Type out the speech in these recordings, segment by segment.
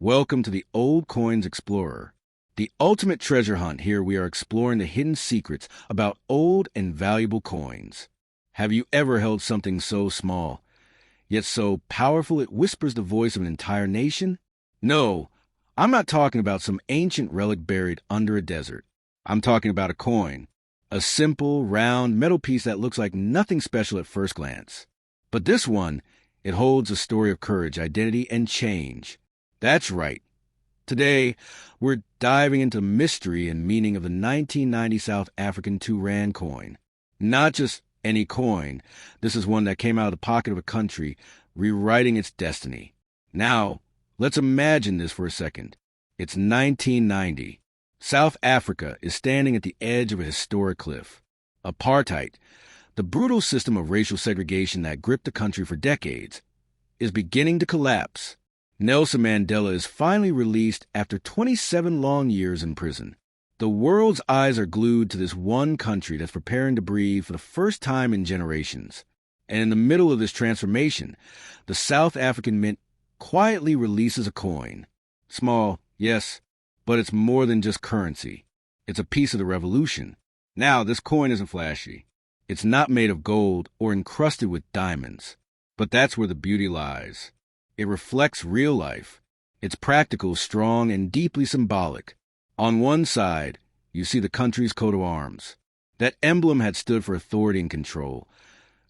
Welcome to the Old Coins Explorer. The ultimate treasure hunt. Here we are exploring the hidden secrets about old and valuable coins. Have you ever held something so small, yet so powerful it whispers the voice of an entire nation? No, I'm not talking about some ancient relic buried under a desert. I'm talking about a coin, a simple, round metal piece that looks like nothing special at first glance. But this one, it holds a story of courage, identity, and change. That's right. Today, we're diving into the mystery and meaning of the 1990 South African 2 Rand coin. Not just any coin. This is one that came out of the pocket of a country, rewriting its destiny. Now, let's imagine this for a second. It's 1990. South Africa is standing at the edge of a historic cliff. Apartheid, the brutal system of racial segregation that gripped the country for decades, is beginning to collapse. Nelson Mandela is finally released after 27 long years in prison. The world's eyes are glued to this one country that's preparing to breathe for the first time in generations. And in the middle of this transformation, the South African Mint quietly releases a coin. Small, yes, but it's more than just currency. It's a piece of the revolution. Now, this coin isn't flashy. It's not made of gold or encrusted with diamonds. But that's where the beauty lies. It reflects real life. It's practical, strong, and deeply symbolic. On one side, you see the country's coat of arms. That emblem had stood for authority and control.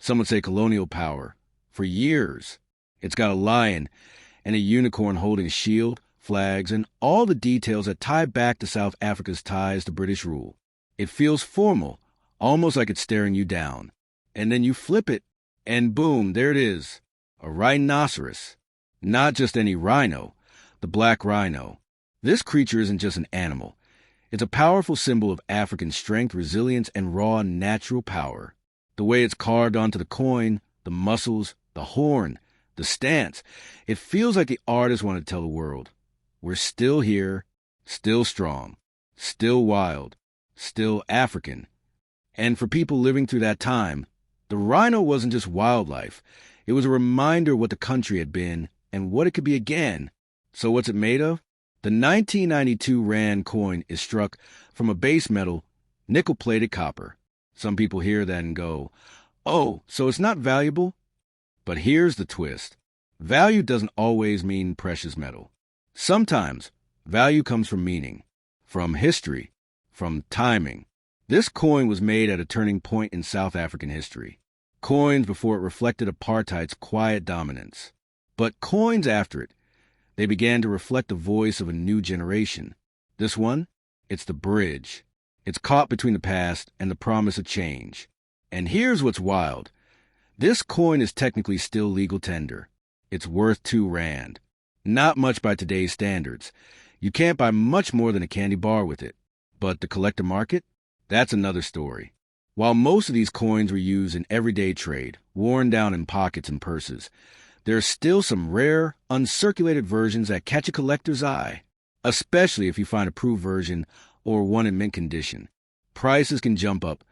Some would say colonial power. For years, it's got a lion and a unicorn holding a shield, flags, and all the details that tie back to South Africa's ties to British rule. It feels formal, almost like it's staring you down. And then you flip it, and boom, there it is. A rhinoceros. Not just any rhino, the black rhino. This creature isn't just an animal. It's a powerful symbol of African strength, resilience, and raw natural power. The way it's carved onto the coin, the muscles, the horn, the stance, it feels like the artist wanted to tell the world, we're still here, still strong, still wild, still African. And for people living through that time, the rhino wasn't just wildlife. It was a reminder of what the country had been and what it could be again. So what's it made of? The 1992 Rand coin is struck from a base metal, nickel-plated copper. Some people hear that and go, oh, so it's not valuable? But here's the twist. Value doesn't always mean precious metal. Sometimes value comes from meaning, from history, from timing. This coin was made at a turning point in South African history. Coins before it reflected apartheid's quiet dominance. But coins after it, they began to reflect the voice of a new generation. This one, it's the bridge. It's caught between the past and the promise of change. And here's what's wild. This coin is technically still legal tender. It's worth 2 Rand. Not much by today's standards. You can't buy much more than a candy bar with it. But the collector market? That's another story. While most of these coins were used in everyday trade, worn down in pockets and purses, there are still some rare, uncirculated versions that catch a collector's eye, especially if you find a proof version or one in mint condition. Prices can jump up,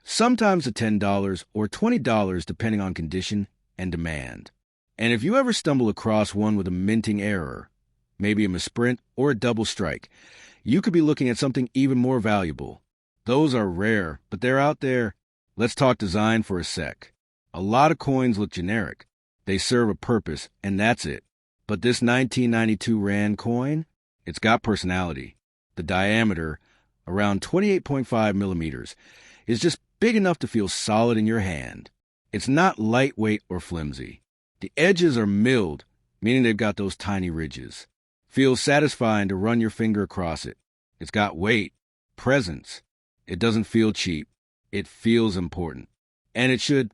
sometimes to $10 or $20 depending on condition and demand. And if you ever stumble across one with a minting error, maybe a misprint or a double strike, you could be looking at something even more valuable. Those are rare, but they're out there. Let's talk design for a sec. A lot of coins look generic. They serve a purpose, and that's it. But this 1992 Rand coin, it's got personality. The diameter, around 28.5 millimeters, is just big enough to feel solid in your hand. It's not lightweight or flimsy. The edges are milled, meaning they've got those tiny ridges. Feels satisfying to run your finger across it. It's got weight, presence. It doesn't feel cheap. It feels important. And it should.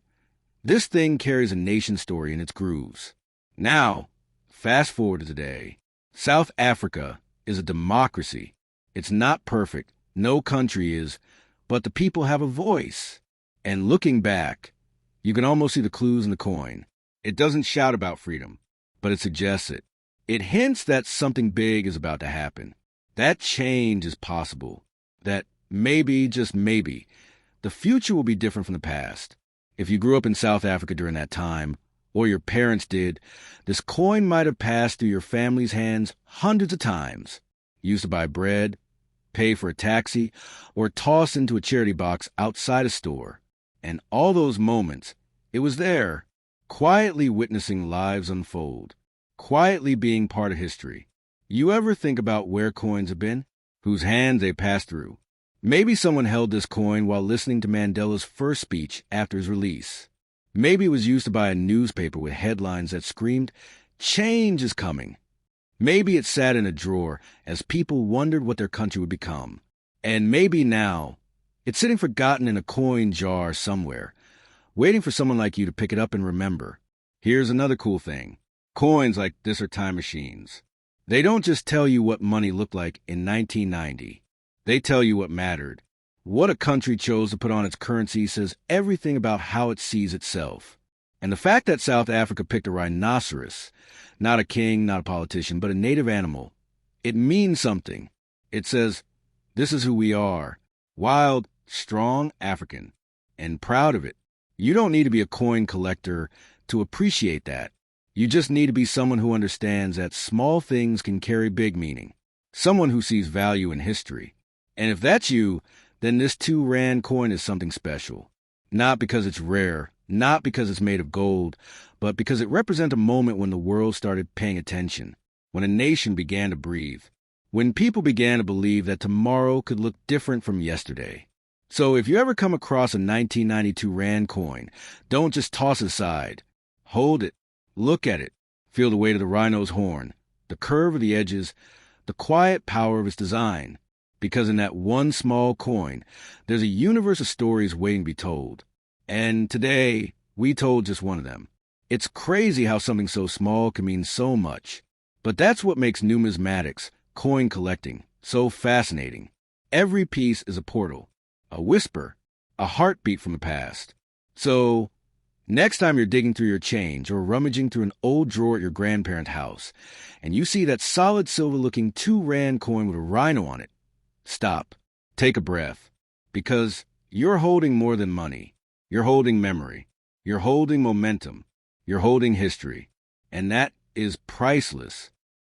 This thing carries a nation story in its grooves. Now, fast forward to today. South Africa is a democracy. It's not perfect. No country is. But the people have a voice. And looking back, you can almost see the clues in the coin. It doesn't shout about freedom, but it suggests it. It hints that something big is about to happen. That change is possible. That maybe, just maybe, the future will be different from the past. If you grew up in South Africa during that time, or your parents did, this coin might have passed through your family's hands hundreds of times, used to buy bread, pay for a taxi, or toss into a charity box outside a store. And all those moments, it was there, quietly witnessing lives unfold, quietly being part of history. You ever think about where coins have been? Whose hands they passed through? Maybe someone held this coin while listening to Mandela's first speech after his release. Maybe it was used to buy a newspaper with headlines that screamed, "Change is coming." Maybe it sat in a drawer as people wondered what their country would become. And maybe now, it's sitting forgotten in a coin jar somewhere, waiting for someone like you to pick it up and remember. Here's another cool thing. Coins like this are time machines. They don't just tell you what money looked like in 1990. They tell you what mattered. What a country chose to put on its currency says everything about how it sees itself. And the fact that South Africa picked a rhinoceros, not a king, not a politician, but a native animal, it means something. It says, this is who we are, wild, strong African, and proud of it. You don't need to be a coin collector to appreciate that. You just need to be someone who understands that small things can carry big meaning, someone who sees value in history. And if that's you, then this 2 rand coin is something special. Not because it's rare, not because it's made of gold, but because it represents a moment when the world started paying attention, when a nation began to breathe, when people began to believe that tomorrow could look different from yesterday. So if you ever come across a 1992 rand coin, don't just toss it aside. Hold it, look at it, feel the weight of the rhino's horn, the curve of the edges, the quiet power of its design. Because in that one small coin, there's a universe of stories waiting to be told. And today, we told just one of them. It's crazy how something so small can mean so much. But that's what makes numismatics, coin collecting, so fascinating. Every piece is a portal, a whisper, a heartbeat from the past. So, next time you're digging through your change or rummaging through an old drawer at your grandparents' house, and you see that solid silver-looking 2 rand coin with a rhino on it, stop, take a breath, because you're holding more than money. You're holding memory. You're holding momentum. You're holding history. And that is priceless.